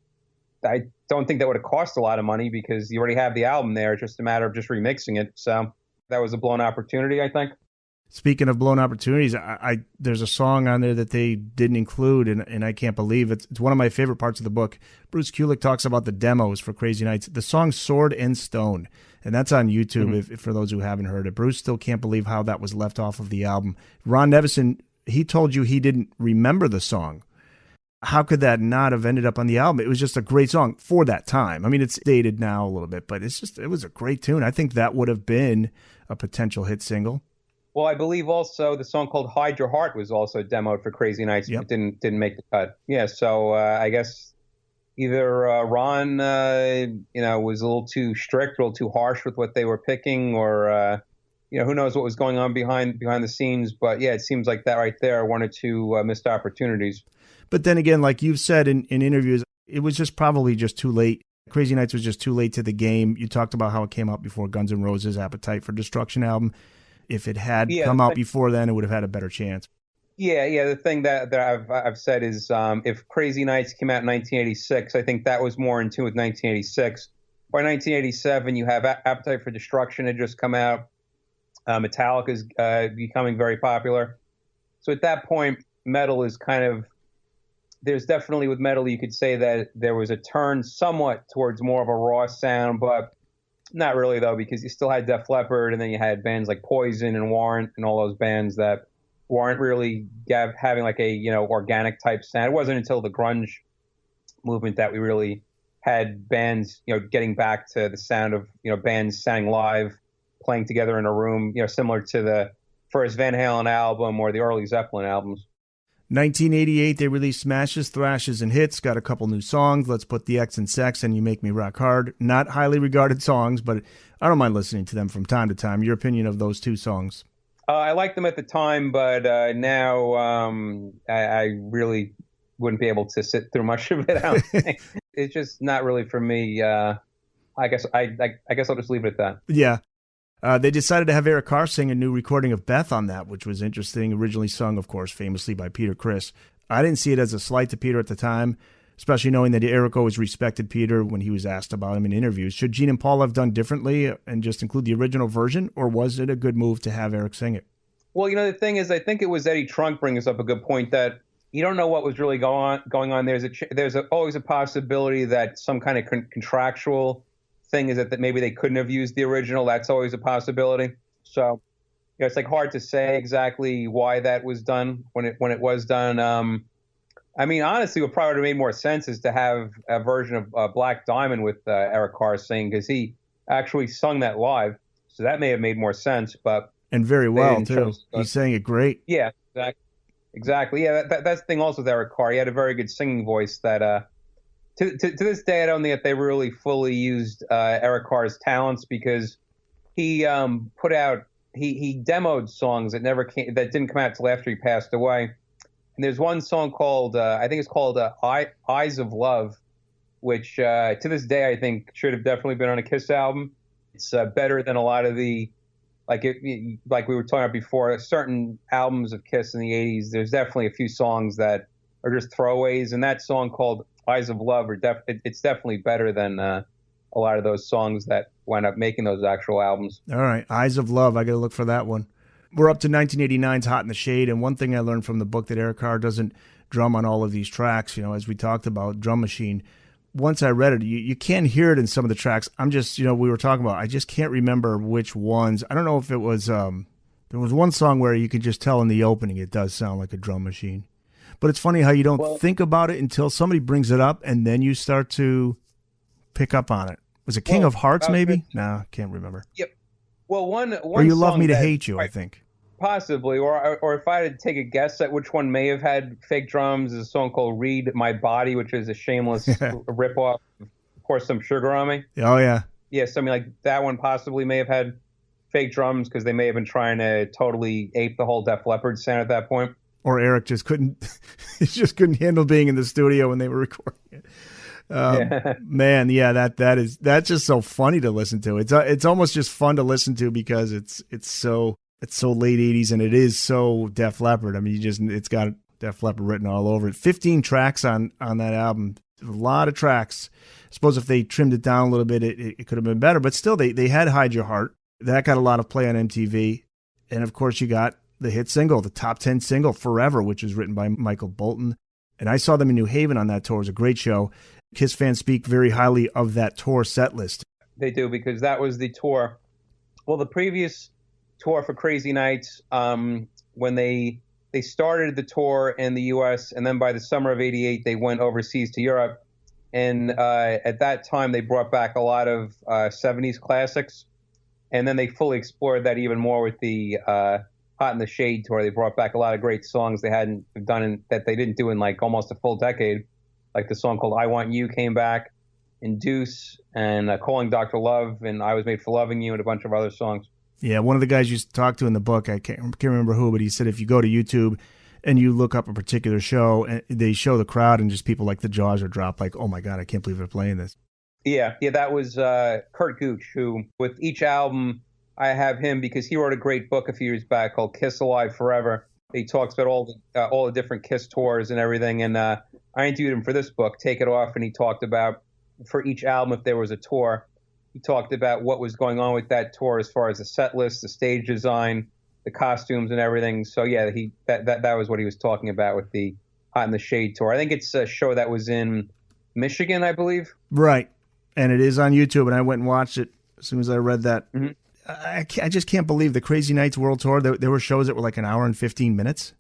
I don't think that would have cost a lot of money because you already have the album there. It's just a matter of just remixing it. So that was a blown opportunity, I think. Speaking of blown opportunities, there's a song on there that they didn't include, and I can't believe it. It's one of my favorite parts of the book. Bruce Kulick talks about the demos for Crazy Nights. The song Sword and Stone, and that's on YouTube if for those who haven't heard it. Bruce still can't believe how that was left off of the album. Ron Nevison, he told you he didn't remember the song. How could that not have ended up on the album? It was just a great song for that time. I mean, it's dated now a little bit, but it was a great tune. I think that would have been a potential hit single. Well, I believe also the song called Hide Your Heart was also demoed for Crazy Nights. Yep. It didn't make the cut. Yeah, so I guess either Ron, was a little too strict, a little too harsh with what they were picking, or who knows what was going on behind the scenes. But yeah, it seems like that right there, 1 or 2 missed opportunities. But then again, like you've said in interviews, it was probably just too late. Crazy Nights was just too late to the game. You talked about how it came out before Guns N' Roses' Appetite for Destruction album. If it had come out before then, it would have had a better chance. Yeah. The thing that I've said is if Crazy Nights came out in 1986, I think that was more in tune with 1986. By 1987, you have Appetite for Destruction had just come out. Metallica is becoming very popular. So at that point, metal is kind of, there's definitely with metal, you could say that there was a turn somewhat towards more of a raw sound, but not really, though, because you still had Def Leppard, and then you had bands like Poison and Warrant and all those bands that weren't really having like a, organic type sound. It wasn't until the grunge movement that we really had bands, getting back to the sound of, bands sounding live, playing together in a room, similar to the first Van Halen album or the early Zeppelin albums. 1988, they released Smashes, Thrashes, and Hits, got a couple new songs, Let's Put the X in Sex and You Make Me Rock Hard. Not highly regarded songs, but I don't mind listening to them from time to time. Your opinion of those 2 songs? I liked them at the time, but now I really wouldn't be able to sit through much of it. I don't think. It's just not really for me. I guess I'll just leave it at that. Yeah. They decided to have Eric Carr sing a new recording of Beth on that, which was interesting. Originally sung, of course, famously by Peter Criss. I didn't see it as a slight to Peter at the time, especially knowing that Eric always respected Peter when he was asked about him in interviews. Should Gene and Paul have done differently and just include the original version, or was it a good move to have Eric sing it? Well, the thing is, I think it was Eddie Trunk brings up a good point that you don't know what was really going on. There's always a possibility that some kind of contractual thing is that maybe they couldn't have used the original. That's always a possibility. So it's like hard to say exactly why that was done when it was done. I mean, honestly, what probably would have made more sense is to have a version of Black Diamond with Eric Carr singing, because he actually sung that live. So that may have made more sense. And very well, too. He sang it great. Yeah, exactly. Yeah, that's the thing also with Eric Carr. He had a very good singing voice that to this day, I don't think that they really fully used Eric Carr's talents, because he put out he demoed songs that that didn't come out till after he passed away. And there's one song called I think it's called Eyes of Love, which to this day I think should have definitely been on a Kiss album. It's better than a lot of the like we were talking about before. Certain albums of Kiss in the '80s, there's definitely a few songs that are just throwaways, and that song called Eyes of Love it's definitely better than a lot of those songs that wind up making those actual albums. All right, Eyes of Love. I got to look for that one. We're up to 1989's Hot in the Shade, and one thing I learned from the book that Eric Carr doesn't drum on all of these tracks, as we talked about, Drum Machine. Once I read it, you can hear it in some of the tracks. I'm just, we were talking about, I just can't remember which ones. I don't know if it was, there was one song where you could just tell in the opening it does sound like a drum machine. But it's funny how you don't think about it until somebody brings it up, and then you start to pick up on it. Was it King of Hearts, maybe? No, can't remember. Yep. Well, one or You Love Me to Hate You, I think. Possibly, or if I had to take a guess at which one may have had fake drums, is a song called Read My Body, which is a shameless ripoff of Pour Some Sugar on Me. Oh, yeah. Yeah, something like that one possibly may have had fake drums because they may have been trying to totally ape the whole Def Leppard sound at that point. Or Eric just couldn't handle being in the studio when they were recording it. Man, yeah, that's just so funny to listen to. It's almost just fun to listen to because it's so late 80s and it is so Def Leppard. I mean, it's got Def Leppard written all over it. 15 tracks on that album, a lot of tracks. I suppose if they trimmed it down a little bit, it could have been better. But still, they had Hide Your Heart. That got a lot of play on MTV, and of course you got the hit single, the top 10 single, Forever, which was written by Michael Bolton. And I saw them in New Haven on that tour. It was a great show. Kiss fans speak very highly of that tour set list. They do, because that was the tour. Well, the previous tour for Crazy Nights, when they started the tour in the U.S., and then by the summer of '88, they went overseas to Europe. And at that time, they brought back a lot of 70s classics. And then they fully explored that even more with the Hot in the Shade tour. They brought back a lot of great songs they hadn't done that they didn't do in like almost a full decade. Like the song called I Want You came back, Induce, and Calling Dr. Love, and I Was Made for Loving You, and a bunch of other songs. Yeah, one of the guys you talked to in the book, I can't remember who, but he said if you go to YouTube and you look up a particular show, and they show the crowd and just people like the jaws are dropped, like, oh my God, I can't believe they're playing this. Yeah, that was Kurt Gooch, who with each album, I have him because he wrote a great book a few years back called Kiss Alive Forever. He talks about all the different Kiss tours and everything, and I interviewed him for this book, Take It Off, and he talked about for each album if there was a tour. He talked about what was going on with that tour as far as the set list, the stage design, the costumes, and everything. So yeah, that was what he was talking about with the Hot in the Shade tour. I think it's a show that was in Michigan, I believe. Right, and it is on YouTube, and I went and watched it as soon as I read that. Mm-hmm. I just can't believe the Crazy Nights World Tour. There were shows that were like an hour and 15 minutes.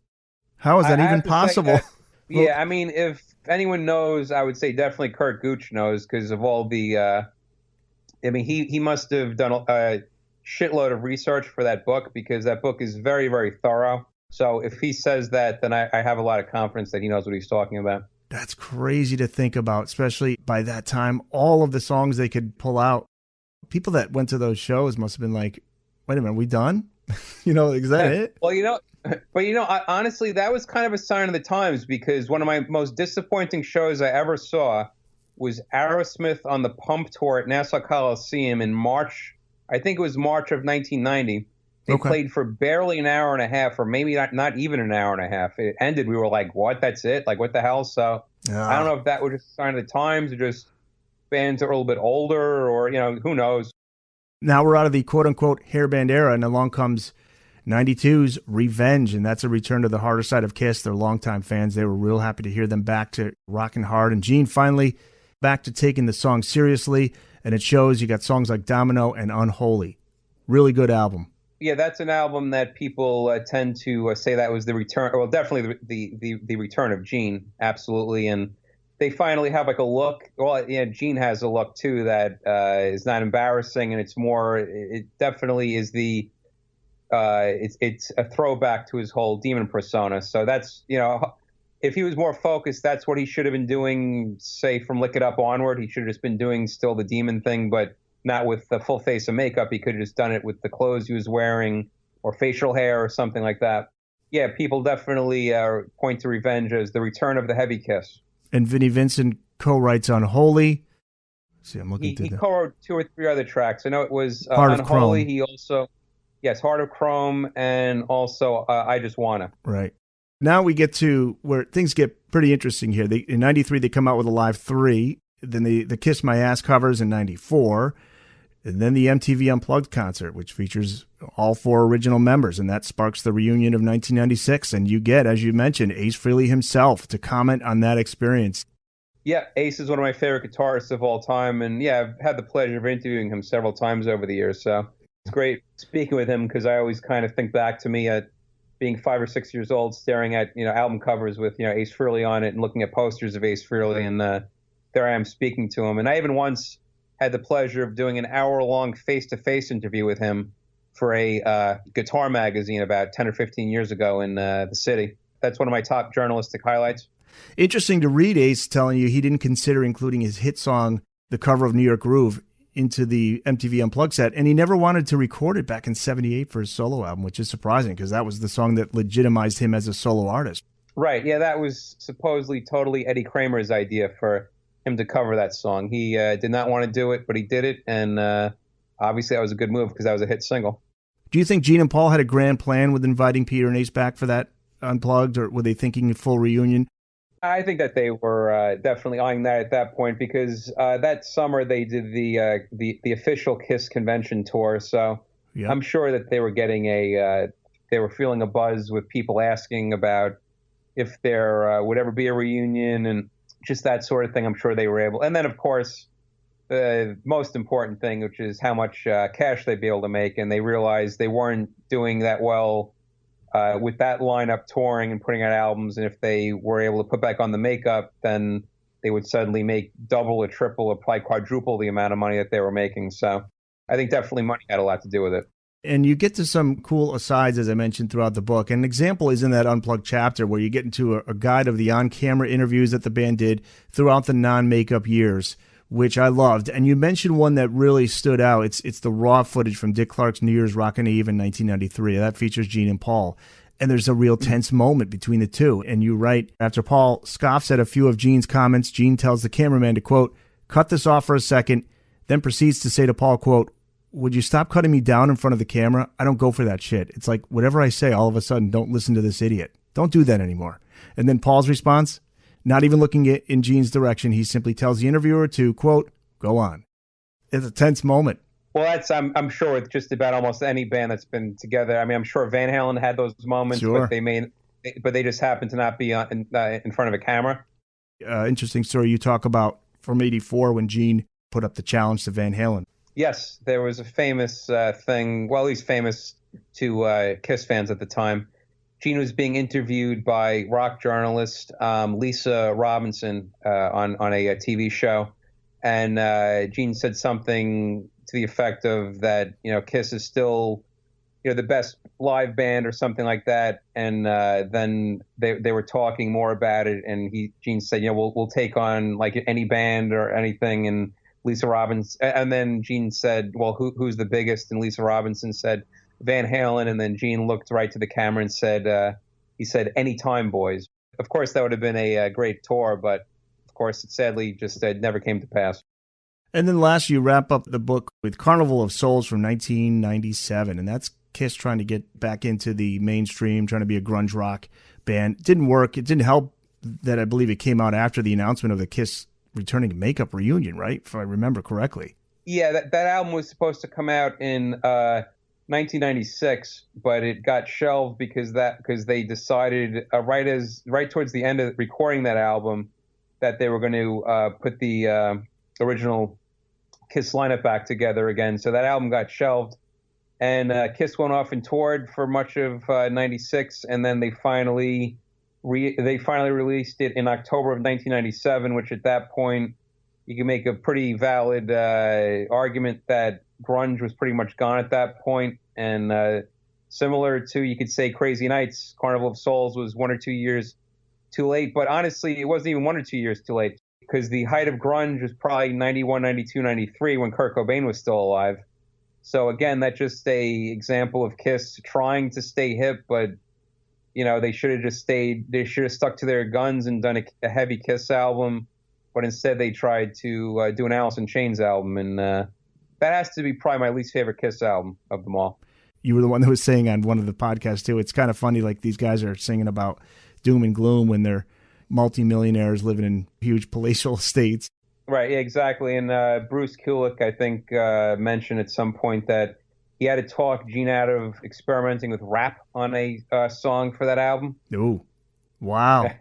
How is that even possible? Yeah, I mean, if anyone knows, I would say definitely Kurt Gooch knows because of all the. I mean, he must have done a shitload of research for that book because that book is very, very thorough. So if he says that, then I have a lot of confidence that he knows what he's talking about. That's crazy to think about, especially by that time, all of the songs they could pull out. People that went to those shows must have been like, wait a minute, we done? Is that it? Well, honestly, that was kind of a sign of the times because one of my most disappointing shows I ever saw was Aerosmith on the Pump Tour at Nassau Coliseum in March. I think it was March of 1990. They played for barely an hour and a half, or maybe not even an hour and a half. It ended. We were like, what? That's it? Like, what the hell? So I don't know if that was just a sign of the times or just bands are a little bit older or, who knows. Now we're out of the quote-unquote hairband era, and along comes 92's Revenge, and that's a return to the harder side of Kiss. They're longtime fans. They were real happy to hear them back to rocking hard. And Gene finally back to taking the song seriously, and it shows. You got songs like Domino and Unholy. Really good album. Yeah, that's an album that people tend to say that was the return. Well, definitely the return of Gene, absolutely. And they finally have like a look. Well, yeah, Gene has a look too that is not embarrassing, and it's more. It definitely is the. It's a throwback to his whole demon persona. So that's if he was more focused, that's what he should have been doing. Say from Lick It Up onward, he should have just been doing still the demon thing, but not with the full face of makeup. He could have just done it with the clothes he was wearing or facial hair or something like that. Yeah, people definitely point to Revenge as the return of the heavy Kiss. And Vinnie Vincent co-writes Unholy. See, I'm looking He co-wrote 2 or 3 other tracks. I know it was Heart of Unholy. Chrome. He also, yes, Heart of Chrome, and also I Just Wanna. Right. Now we get to where things get pretty interesting here. In 93, they come out with a live 3. Then the Kiss My Ass covers in 94. And then the MTV Unplugged concert, which features all 4 original members. And that sparks the reunion of 1996. And you get, as you mentioned, Ace Frehley himself to comment on that experience. Yeah, Ace is one of my favorite guitarists of all time. And yeah, I've had the pleasure of interviewing him several times over the years. So it's great speaking with him because I always kind of think back to me at being 5 or 6 years old, staring at, album covers with, Ace Frehley on it and looking at posters of Ace Frehley. And there I am speaking to him. And I even once had the pleasure of doing an hour-long face-to-face interview with him for a guitar magazine about 10 or 15 years ago in the city. That's one of my top journalistic highlights. Interesting to read Ace telling you he didn't consider including his hit song, The Cover of New York Groove, into the MTV Unplugged set, and he never wanted to record it back in 78 for his solo album, which is surprising because that was the song that legitimized him as a solo artist. Right, yeah, that was supposedly totally Eddie Kramer's idea for him to cover that song. He did not want to do it, but he did it, and obviously that was a good move because that was a hit single. Do you think Gene and Paul had a grand plan with inviting Peter and Ace back for that Unplugged, or were they thinking a full reunion? I think that they were definitely eyeing that at that point because that summer they did the official Kiss convention tour. So yep. I'm sure that they were getting they were feeling a buzz with people asking about if there would ever be a reunion and just that sort of thing. I'm sure they were able. And then, of course, the most important thing, which is how much cash they'd be able to make. And they realized they weren't doing that well with that lineup touring and putting out albums. And if they were able to put back on the makeup, then they would suddenly make double or triple or probably quadruple the amount of money that they were making. So I think definitely money had a lot to do with it. And you get to some cool asides, as I mentioned, throughout the book. An example is in that Unplugged chapter where you get into a guide of the on-camera interviews that the band did throughout the non-makeup years, which I loved. And you mentioned one that really stood out. It's the raw footage from Dick Clark's New Year's Rockin' Eve in 1993. That features Gene and Paul. And there's a real tense moment between the two. And you write, after Paul scoffs at a few of Gene's comments, Gene tells the cameraman to, quote, cut this off for a second, then proceeds to say to Paul, quote, would you stop cutting me down in front of the camera? I don't go for that shit. It's like whatever I say, all of a sudden, don't listen to this idiot. Don't do that anymore. And then Paul's response, not even looking in Gene's direction, he simply tells the interviewer to, quote, go on. It's a tense moment. Well, that's I'm sure with just about almost any band that's been together. I mean, I'm sure Van Halen had those moments, sure. but they just happened to not be in front of a camera. Interesting story you talk about from '84 when Gene put up the challenge to Van Halen. Yes, there was a famous thing, well, at least famous to Kiss fans at the time. Gene was being interviewed by rock journalist Lisa Robinson on a TV show, and Gene said something to the effect of that, Kiss is still, the best live band or something like that. And then they were talking more about it, and Gene said, we'll take on like any band or anything, and Lisa Robinson, and then Gene said, well, who's the biggest? And Lisa Robinson said, Van Halen. And then Gene looked right to the camera and said, anytime, boys. Of course, that would have been a great tour, but of course, it sadly just never came to pass. And then last, you wrap up the book with Carnival of Souls from 1997. And that's Kiss trying to get back into the mainstream, trying to be a grunge rock band. It didn't work. It didn't help that I believe it came out after the announcement of the Kiss returning makeup reunion, right? If I remember correctly. Yeah, that album was supposed to come out in 1996, but it got shelved because they decided right towards the end of recording that album that they were going to put the original Kiss lineup back together again. So that album got shelved, and Kiss went off and toured for much of '96, and then they finally released it in October of 1997, which at that point you can make a pretty valid argument that grunge was pretty much gone at that point. And similar to, you could say, Crazy Nights, Carnival of Souls was 1 or 2 years too late. But honestly, it wasn't even 1 or 2 years too late, because the height of grunge was probably 91, 92, 93 when Kurt Cobain was still alive. So again, that's just a example of Kiss trying to stay hip, but they should have just stayed. They should have stuck to their guns and done a heavy Kiss album, but instead they tried to do an Alice in Chains album, and that has to be probably my least favorite Kiss album of them all. You were the one that was saying on one of the podcasts too. It's kind of funny, like these guys are singing about doom and gloom when they're multimillionaires living in huge palatial estates. Right, yeah, exactly. And Bruce Kulick, I think, mentioned at some point that he had to talk Gene out of experimenting with rap on a song for that album. Ooh, wow!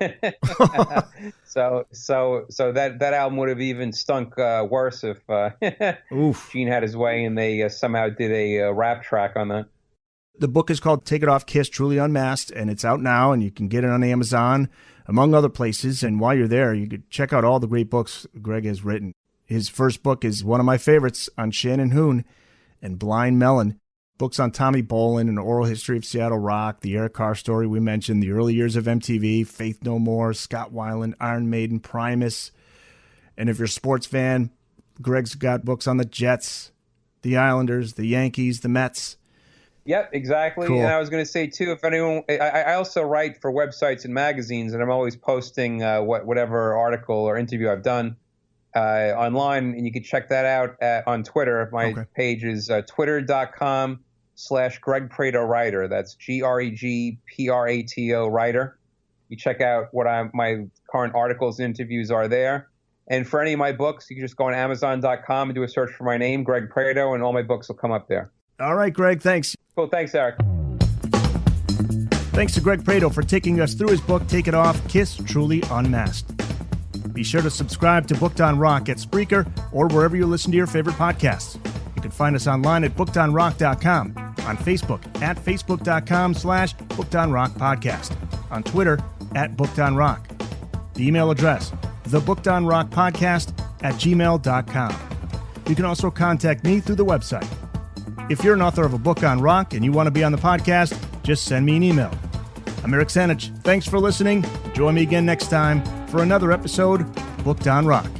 so that album would have even stunk worse if Gene had his way and they somehow did a rap track on that. The book is called Take It Off, Kiss, Truly Unmasked, and it's out now, and you can get it on Amazon, among other places. And while you're there, you could check out all the great books Greg has written. His first book is one of my favorites, on Shannon Hoon and Blind Melon. Books on Tommy Bolin, An Oral History of Seattle Rock, the Eric Carr story we mentioned, the early years of MTV, Faith No More, Scott Weiland, Iron Maiden, Primus. And if you're a sports fan, Greg's got books on the Jets, the Islanders, the Yankees, the Mets. Yep, exactly. Cool. And I was going to say, too, if anyone, I also write for websites and magazines, and I'm always posting whatever article or interview I've done online, and you can check that out on Twitter. My page is twitter.com/Greg Prato Writer. That's GregPrato Writer. You check out what my current articles and interviews are there. And for any of my books, you can just go on Amazon.com and do a search for my name, Greg Prato, and all my books will come up there. All right, Greg, thanks. Cool, thanks, Eric. Thanks to Greg Prato for taking us through his book, Take It Off, Kiss, Truly Unmasked. Be sure to subscribe to Booked on Rock at Spreaker or wherever you listen to your favorite podcasts. You can find us online at bookedonrock.com, on Facebook at facebook.com/bookedonrockpodcast, on Twitter at bookedonrock. The email address, thebookedonrockpodcast@gmail.com. You can also contact me through the website. If you're an author of a book on rock and you want to be on the podcast, just send me an email. I'm Eric Sanich. Thanks for listening. Join me again next time for another episode, Booked on Rock.